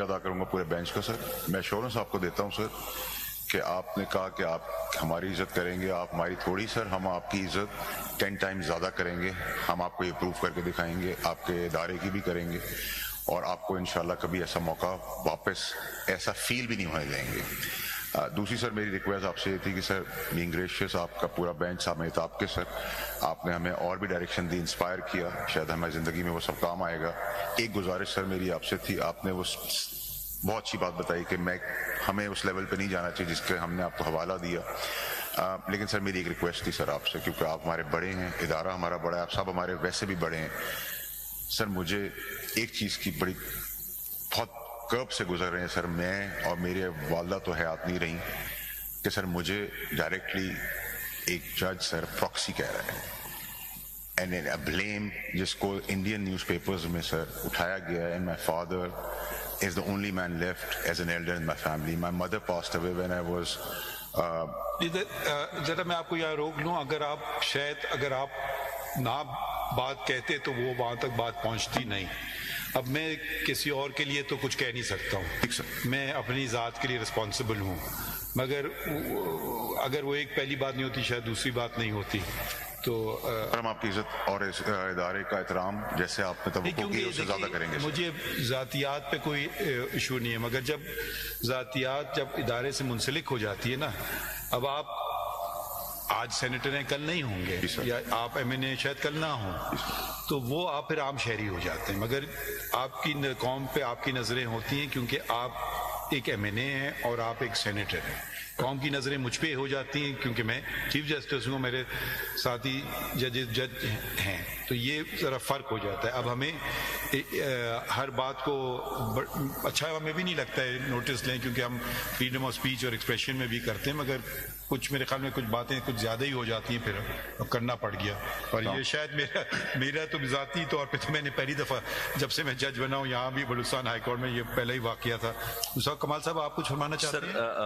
ادا کروں گا پورے بینچ کا سر. میں ایشورنس آپ کو دیتا ہوں سر کہ آپ نے کہا کہ آپ ہماری عزت کریں گے, آپ ہماری تھوڑی سر, ہم آپ کی عزت 10 ٹائم زیادہ کریں گے. ہم آپ کو یہ پروف کر کے دکھائیں گے, آپ کے ادارے کی بھی کریں گے, اور آپ کو انشاءاللہ کبھی ایسا موقع واپس ایسا فیل بھی نہیں ہونے دیں گے. دوسری سر میری ریکویسٹ آپ سے یہ تھی کہ سر بینگ گریشیس, آپ کا پورا بینچ صاحب مہتاب کے سر, آپ نے ہمیں اور بھی ڈائریکشن دی, انسپائر کیا, شاید ہماری زندگی میں وہ سب کام آئے گا. ایک گزارش سر میری آپ سے تھی, آپ نے وہ بہت اچھی بات بتائی کہ ہمیں اس لیول پہ نہیں جانا چاہیے جس کے ہم نے آپ کو حوالہ دیا, لیکن سر میری ایک ریکویسٹ تھی سر آپ سے, کیونکہ آپ ہمارے بڑے ہیں, ادارہ ہمارا بڑا ہے, آپ سب ہمارے ویسے بھی بڑے ہیں سر. مجھے ایک چیز کی بڑی بہت کرب سے گزر رہے ہیں سر, میں اور میرے والدہ تو حیات نہیں رہی, کہ سر مجھے ڈائریکٹلی ایک جج سر پراکسی کہہ رہا ہے, اینڈ بلیم جس کو انڈین نیوز پیپرز میں سر اٹھایا گیا ہے. And my father is the only man left as an elder in my family. My mother passed away when I was ذرا میں آپ کو یہاں روک لوں, اگر آپ نہ بات کہتے تو وہ وہاں تک بات پہنچتی نہیں. اب میں کسی اور کے لیے تو کچھ کہہ نہیں سکتا ہوں, میں اپنی ذات کے لیے رسپانسبل ہوں, مگر اگر وہ ایک پہلی بات نہیں ہوتی شاید دوسری بات نہیں ہوتی. تو ہم آپ کی عزت اور ادارے کا احترام جیسے آپ نے توقع کی اس سے زیادہ کریں گے. مجھے ذاتیات پہ کوئی ایشو نہیں ہے, مگر جب ذاتیات جب ادارے سے منسلک ہو جاتی ہے نا, اب آپ آج سینیٹر ہیں کل نہیں ہوں گے, یا آپ ایم این اے شاید کل نہ ہوں, تو وہ آپ پھر عام شہری ہو جاتے ہیں. مگر آپ کی قوم پہ آپ کی نظریں ہوتی ہیں کیونکہ آپ ایک ایم این اے ہیں اور آپ ایک سینیٹر ہیں. قوم کی نظریں مجھ پہ ہو جاتی ہیں کیونکہ میں چیف جسٹس ہوں, میرے ساتھی جج ہیں, تو یہ ذرا فرق ہو جاتا ہے. اب ہمیں ہر بات کو اچھا ہمیں بھی نہیں لگتا ہے نوٹس لیں, کیونکہ ہم فریڈم آف اسپیچ اور ایکسپریشن میں بھی کرتے ہیں, مگر کچھ میرے خیال میں کچھ باتیں کچھ زیادہ ہی ہو جاتی ہیں, پھر اب کرنا پڑ گیا. اور یہ شاید میرا تو ذاتی طور پہ تو میں نے پہلی دفعہ جب سے میں جج بنا ہوں یہاں بھی بلوچستان ہائی کورٹ میں, یہ پہلا ہی واقعہ تھا. کمال صاحب آپ کچھ فرمانا چاہتے ہیں؟